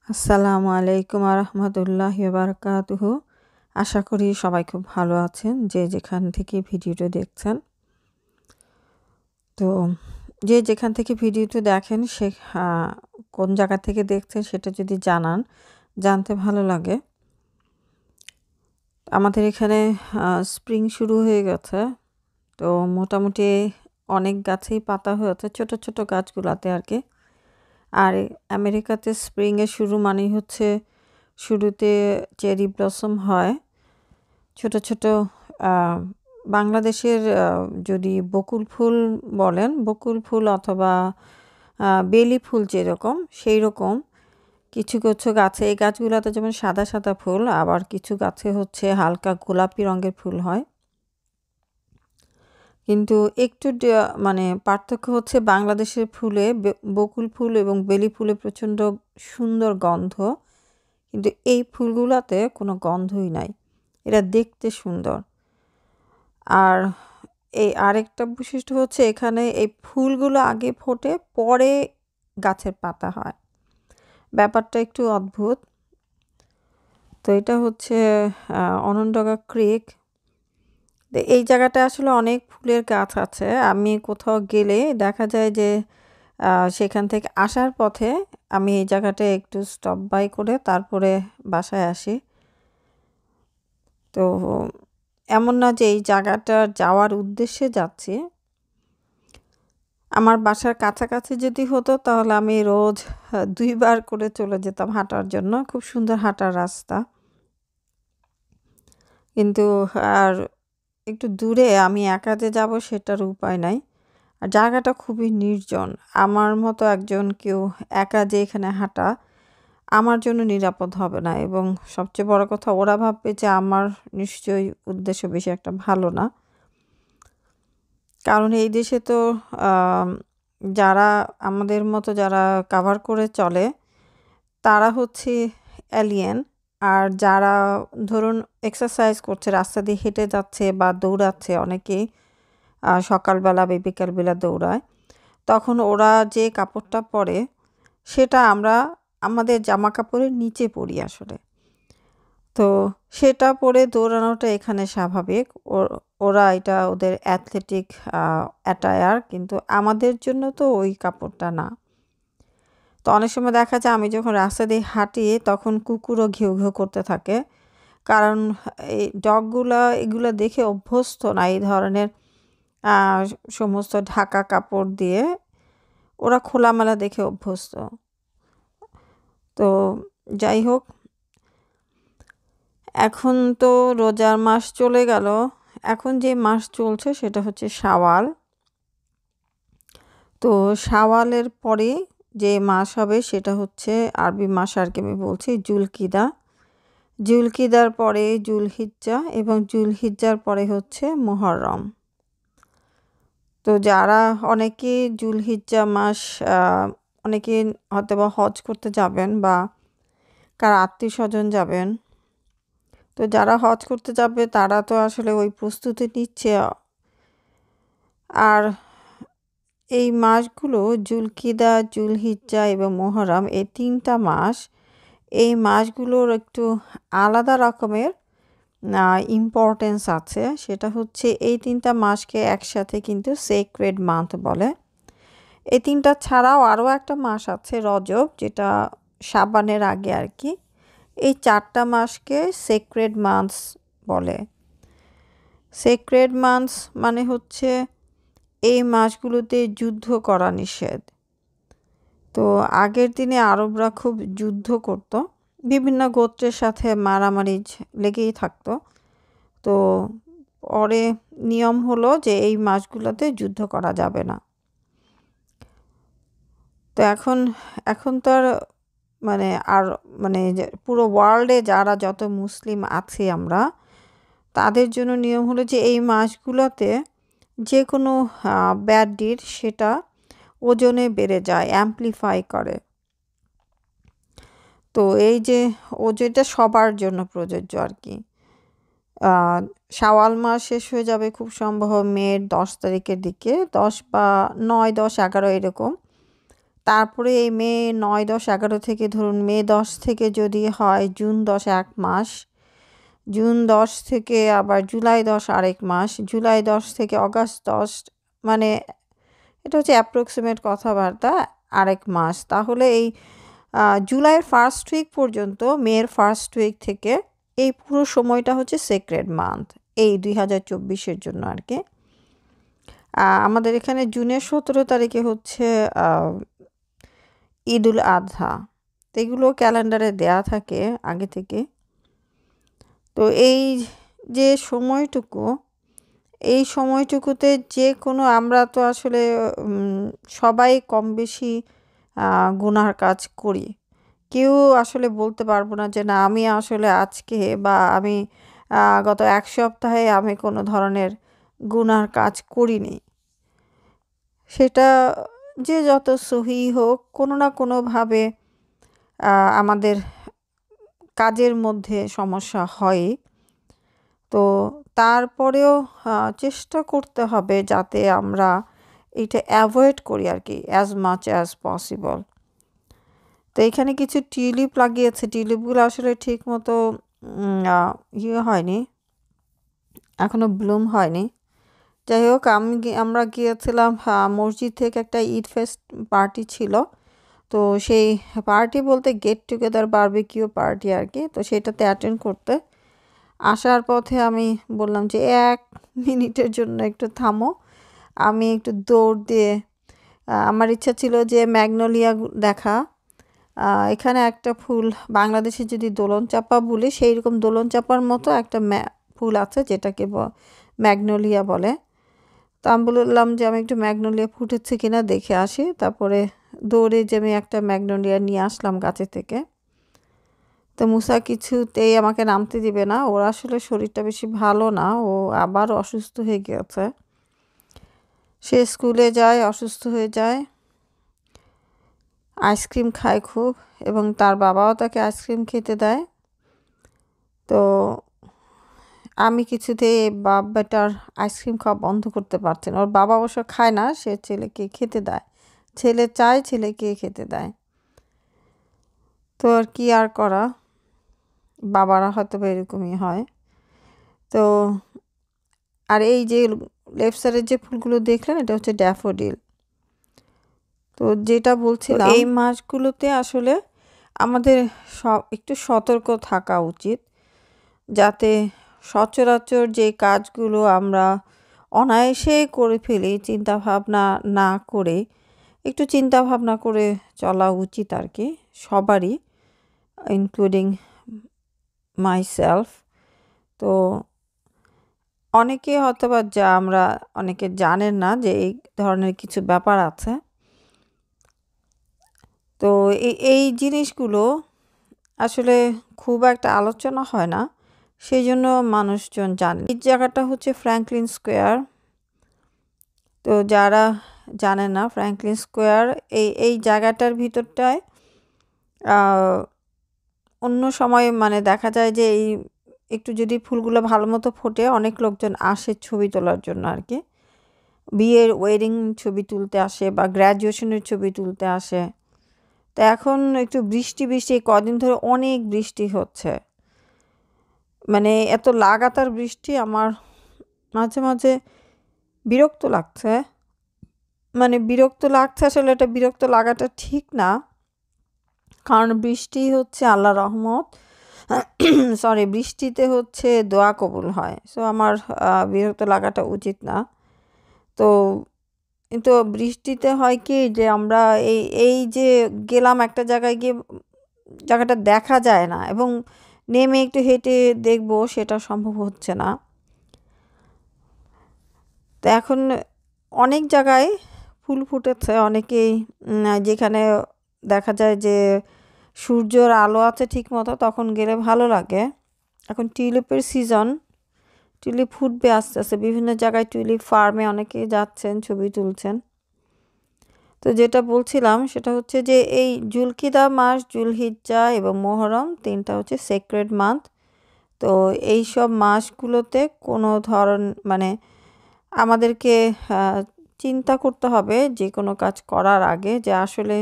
আসসালামু আলাইকুম রহমতুল্লাহি বারাকাতুহু। আশা করি সবাই খুব ভালো আছেন, যে যেখান থেকে ভিডিওটা দেখছেন। তো যে যেখান থেকে ভিডিওটা দেখেন সে কোন জায়গা থেকে দেখছেন সেটা যদি জানতে ভালো লাগে। আমাদের এখানে স্প্রিং শুরু হয়ে গেছে, তো মোটামুটি অনেক গাছেই পাতা হয়েছে, ছোট ছোট গাছগুলাতে আর কি। আর আমেরিকাতে স্প্রিংয়ের শুরু মানেই হচ্ছে শুরুতে চেরি ব্লসম হয় ছোট ছোট। বাংলাদেশের যদি বকুল ফুল বলেন, বকুল ফুল অথবা বেলি ফুল যেরকম সেই রকম কিছু কিছু গাছে, এই গাছগুলোতে যেমন সাদা সাদা ফুল, আবার কিছু গাছে হচ্ছে হালকা গোলাপি রঙের ফুল হয়। কিন্তু একটু মানে পার্থক্য হচ্ছে বাংলাদেশের ফুলে বকুল ফুল এবং বেলি ফুলে প্রচণ্ড সুন্দর গন্ধ, কিন্তু এই ফুলগুলোতে কোনো গন্ধই নাই, এরা দেখতে সুন্দর। আর এই আরেকটা বৈশিষ্ট্য হচ্ছে এখানে এই ফুলগুলো আগে ফোটে, পরে গাছের পাতা হয়, ব্যাপারটা একটু অদ্ভুত। তো এটা হচ্ছে অনন্তগা ক্রিক। এই জায়গাটা আসলে অনেক ফুলের গাছ আছে। আমি কোথাও গেলে দেখা যায় যে সেখান থেকে আসার পথে আমি এই জায়গাটা একটু স্টপ বাই করে তারপরে বাসায় আসি। তো এমন না যে এই জায়গাটা যাওয়ার উদ্দেশ্যে যাচ্ছি। আমার বাসার কাছাকাছি যদি হতো তাহলে আমি রোজ 2 বার করে চলে যেতাম হাঁটার জন্য, খুব সুন্দর হাঁটার রাস্তা। কিন্তু আর একটু দূরে আমি একা যে যাব সেটার উপায় নাই। আর জায়গাটা খুবই নির্জন, আমার মতো একজন কেউ একা যে এখানে হাঁটা আমার জন্য নিরাপদ হবে না, এবং সবচেয়ে বড় কথা ওরা ভাববে যে আমার নিশ্চয়ই উদ্দেশ্য বেশি একটা ভালো না। কারণ এই দেশে তো যারা আমাদের মতো যারা কাভার করে চলে তারা হচ্ছে এলিয়েন, আর যারা ধরুন এক্সারসাইজ করছে, রাস্তা দিয়ে হেঁটে যাচ্ছে বা দৌড়াচ্ছে, অনেকেই সকালবেলা বা বিকালবেলা দৌড়ায়, তখন ওরা যে কাপড়টা পরে সেটা আমরা আমাদের জামা কাপড়ের নিচে পরি আসলে। তো সেটা পরে দৌড়ানোটা এখানে স্বাভাবিক, ওরা এটা ওদের অ্যাথলেটিক অ্যাটায়ার, কিন্তু আমাদের জন্য তো ওই কাপড়টা না। তো অনেক সময় দেখা যায় আমি যখন রাস্তা দিয়ে হাঁটি তখন কুকুরও ঘেউ ঘেউ করতে থাকে, কারণ এই ডগগুলা এগুলো দেখে অভ্যস্ত না এই ধরনের সমস্ত ঢাকা কাপড় দিয়ে, ওরা খোলামেলা দেখে অভ্যস্ত। তো যাই হোক, এখন তো রোজার মাস চলে গেল, এখন যে মাস চলছে সেটা হচ্ছে শাওয়াল। তো শাওয়ালের পরে যে মাস হবে সেটা হচ্ছে আরবি মাস আর কি, আমি বলছি জুলকিদা। জুলকিদার পরে জুলহিজ্জা, এবং জুলহিজ্জার পরে হচ্ছে মুহররম। তো যারা অনেকে জুলহিজ্জা মাস অনেকে হয়তো বা হজ করতে যাবেন বা কার আত্মীয় স্বজন যাবেন, তো যারা হজ করতে যাবে তারা তো আসলে ওই প্রস্তুতি নিচ্ছে। আর এই মাসগুলো জুলকিদা, জুলহিজ্জা এবং মুহররম, এই 3টা মাস, এই মাসগুলোর একটু আলাদা রকমের ইম্পর্টেন্স আছে। সেটা হচ্ছে এই 3টা মাসকে একসাথে কিন্তু সেক্রেড মান্থ বলে। এই 3টা ছাড়াও আরও একটা মাস আছে রজব, যেটা শাবানের আগে আর কি। এই 4টা মাসকে সেক্রেড মান্থস বলে। সেক্রেড মান্থস মানে হচ্ছে এই মাসগুলোতে যুদ্ধ করা নিষেধ। তো আগের দিনে আরবরা খুব যুদ্ধ করত, বিভিন্ন গোত্রের সাথে মারামারি লেগেই থাকতো। তো পরে নিয়ম হলো যে এই মাসগুলোতে যুদ্ধ করা যাবে না। তো এখন এখন তো আর মানে আর মানে পুরো ওয়ার্ল্ডে যারা যত মুসলিম আছি আমরা, তাদের জন্য নিয়ম হলো যে এই মাসগুলোতে যে কোনো ব্যাড ডিড সেটা ওজনে বেড়ে যায়, অ্যাম্পলিফাই করে। তো এই যে যেটা সবার জন্য প্রযোজ্য আর কি। শাওয়াল মাস শেষ হয়ে যাবে খুব সম্ভব মের 10 তারিখের দিকে, 10 বা 9, 10, 11 এরকম। তারপরে এই মে 9, 10, 11 থেকে ধরুন মে 10 থেকে যদি হয় জুন 10 1 মাস, জুন 10 থেকে আবার জুলাই 10 আরেক মাস, জুলাই 10 থেকে অগাস্ট 10, মানে এটা হচ্ছে অ্যাপ্রক্সিমেট কথাবার্তা, আরেক মাস। তাহলে এই জুলাইয়ের ফার্স্ট উইক পর্যন্ত মের ফার্স্ট উইক থেকে এই পুরো সময়টা হচ্ছে সেক্রেড মান্থ এই 2024-এর জন্য আর কি। আমাদের এখানে জুনের 17 তারিখে হচ্ছে ঈদ উল আজহা, তো এগুলো ক্যালেন্ডারে দেয়া থাকে আগে থেকে। তো এই যে সময়টুকু, এই সময়টুকুতে যে কোনো, আমরা তো আসলে সবাই কম বেশি গুনার কাজ করি। কেউ আসলে বলতে পারবো না যে না আমি আসলে আজকে বা আমি গত এক সপ্তাহে আমি কোনো ধরনের গুনার কাজ করিনি। সেটা যে যত সহি হোক, কোনো না কোনোভাবে আমাদের কাজের মধ্যে সমস্যা হয়। তো তারপরেও চেষ্টা করতে হবে যাতে আমরা এটা অ্যাভয়েড করি আর কি, অ্যাজ মাচ অ্যাজ পসিবল। তো এখানে কিছু টিউলিপ লাগিয়েছে, টিউলিপগুলো আসলে ঠিক মতো ইয়ে হয়নি, এখনও ব্লুম হয়নি। যাই হোক, আমরা গিয়েছিলাম মসজিদ থেকে একটা ঈদ ফেস্ট পার্টি ছিল। তো সেই পার্টি বলতে গেট টুগেদার বারবিকিউ পার্টি আর কি। তো সেটাতে অ্যাটেন্ড করতে আসার পথে আমি বললাম যে 1 মিনিটের জন্য একটু থামো, আমি একটু দৌড় দিয়ে, আমার ইচ্ছা ছিল যে ম্যাগনোলিয়া দেখা। এখানে একটা ফুল, বাংলাদেশে যদি দোলন চাপা বলি সেই রকম দোলন চাপার মতো একটা ফুল আছে যেটাকে ম্যাগনোলিয়া বলে। তো আমি বললাম যে আমি একটু ম্যাগনোলিয়া ফুটেছে কিনা দেখে আসি। তারপরে দৌড়ে যে আমি একটা ম্যাগনোলিয়া নিয়ে আসলাম গাছে থেকে। তো মুসা কিছুতেই আমাকে নামতে দিবে না, ওর আসলে শরীরটা বেশি ভালো না, ও আবার অসুস্থ হয়ে গেছে। সে স্কুলে যায়, অসুস্থ হয়ে যায়, আইসক্রিম খায় খুব, এবং তার বাবাও তাকে আইসক্রিম খেতে দেয়। তো আমি কিছুতেই বাপ বেটার আইসক্রিম খাওয়া বন্ধ করতে পারছি না। ওর বাবা অবশ্য খায় না, সে ছেলেকে খেতে দেয়, ছেলে চায় ছেলেকে খেতে দেয়। তো আর কি আর করা, বাবারা হয়তো বা এরকমই হয়। তো আর এই যে লেফট সাইডের যে ফুলগুলো দেখলেন এটা হচ্ছে ড্যাফোডিল। তো যেটা বলছিলাম, এই মাসগুলোতে আসলে আমাদের একটু সতর্ক থাকা উচিত, যাতে সচরাচর যে কাজগুলো আমরা অনায়াসে করে ফেলি চিন্তা ভাবনা না করে, একটু চিন্তা ভাবনা করে চলা উচিত আর কি সবারই, ইনক্লুডিং মাইসেলফ। তো অনেকে হয়তোবা আমরা অনেকে জানেন না যে এই ধরনের কিছু ব্যাপার আছে। তো এই জিনিসগুলো আসলে খুব একটা আলোচনা হয় না, সেই জন্য মানুষজন জানে। এই জায়গাটা হচ্ছে ফ্র্যাঙ্কলিন স্কোয়ার। তো যারা জানে না, ফ্র্যাঙ্কলিন স্কোয়ার এই জায়গাটার ভিতরটায় অন্য সময় মানে দেখা যায় যে এই একটু যদি ফুলগুলো ভালো মতো ফোটে, অনেক লোকজন আসে ছবি তোলার জন্য আর কি, বিয়ের ওয়েডিং ছবি তুলতে আসে বা গ্র্যাজুয়েশনের ছবি তুলতে আসে। তো এখন একটু বৃষ্টি কদিন ধরে অনেক বৃষ্টি হচ্ছে, মানে এত লাগাতার বৃষ্টি, আমার মাঝে মাঝে বিরক্ত লাগছে। মানে বিরক্ত লাগছে, আসলে এটা বিরক্ত লাগাটা ঠিক না, কারণ বৃষ্টি হচ্ছে আল্লাহর রহমত, সরি, বৃষ্টিতে হচ্ছে দোয়া কবুল হয়। সো আমার বিরক্ত লাগাটা উচিত না। তো কিন্তু বৃষ্টিতে হয় কি যে আমরা এই যে গেলাম একটা জায়গায় গিয়ে জায়গাটা দেখা যায় না, এবং নেমে একটু হেঁটে দেখবো সেটা সম্ভব হচ্ছে না। তো এখন অনেক জায়গায় ফুল ফুটেছে, অনেকেই যেখানে দেখা যায় যে সূর্যের আলো আছে ঠিক মতো, তখন গেলে ভালো লাগে। এখন টিউলিপের সিজন, টিউলিপ ফুটবে আস্তে আস্তে, বিভিন্ন জায়গায় টিউলিপ ফার্মে অনেকেই যাচ্ছেন, ছবি তুলছেন। তো যেটা বলছিলাম সেটা হচ্ছে যে এই জুলকিদা মাস, জুলহিজ্জা এবং মোহরম, 3টা হচ্ছে সেক্রেড মান্থ। তো এই সব মাসগুলোতে কোনো মানে আমাদেরকে চিন্তা করতে হবে যে কোনো কাজ করার আগে যে আসলে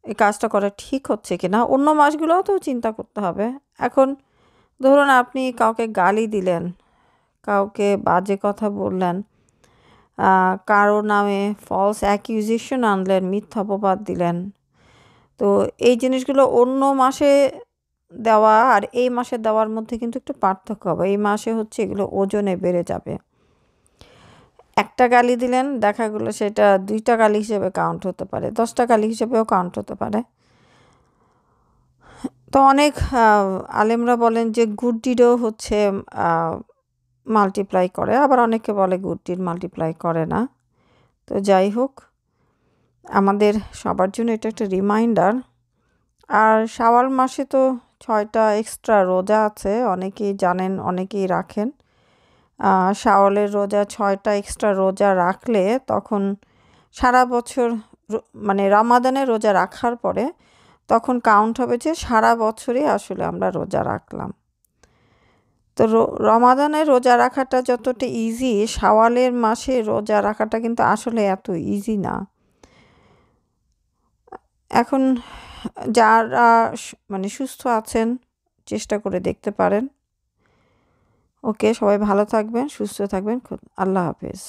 এই কাজটা করা ঠিক হচ্ছে কিনা। অন্য মাসগুলোও তো চিন্তা করতে হবে। এখন ধরুন আপনি কাউকে গালি দিলেন, কাউকে বাজে কথা বললেন, কারো নামে ফলস অ্যাকিউজেশন আনলেন, মিথ্যা অপবাদ দিলেন। তো এই জিনিসগুলো অন্য মাসে দেওয়া আর এই মাসে দেওয়ার মধ্যে কিন্তু একটু পার্থক্য হবে। এই মাসে হচ্ছে এগুলো ওজনে বেড়ে যাবে। একটা গালি দিলেন, দেখা গেলো সেটা 2টা গালি হিসেবে কাউন্ট হতে পারে, 10টা গালি হিসেবেও কাউন্ট হতে পারে। তো অনেক আলেমরা বলেন যে গুড ডিডও হচ্ছে মাল্টিপ্লাই করে, আবার অনেকে বলে গুড ডিড মাল্টিপ্লাই করে না। তো যাই হোক, আমাদের সবার জন্য এটা একটা রিমাইন্ডার। আর শাওয়াল মাসে তো 6টা এক্সট্রা রোজা আছে, অনেকেই জানেন, অনেকেই রাখেন। শাওয়ালের রোজা 6টা এক্সট্রা রোজা রাখলে তখন সারা বছর মানে রমাদানের রোজা রাখার পরে তখন কাউন্ট হবে যে সারা বছরই আসলে আমরা রোজা রাখলাম। তো রমাদানের রোজা রাখাটা যতটা ইজি, শাওয়ালের মাসে রোজা রাখাটা কিন্তু আসলে এত ইজি না। এখন যারা মানে সুস্থ আছেন চেষ্টা করে দেখতে পারেন। ওকে, সবাই ভালো থাকবেন, সুস্থ থাকবেন। আল্লাহ হাফেজ।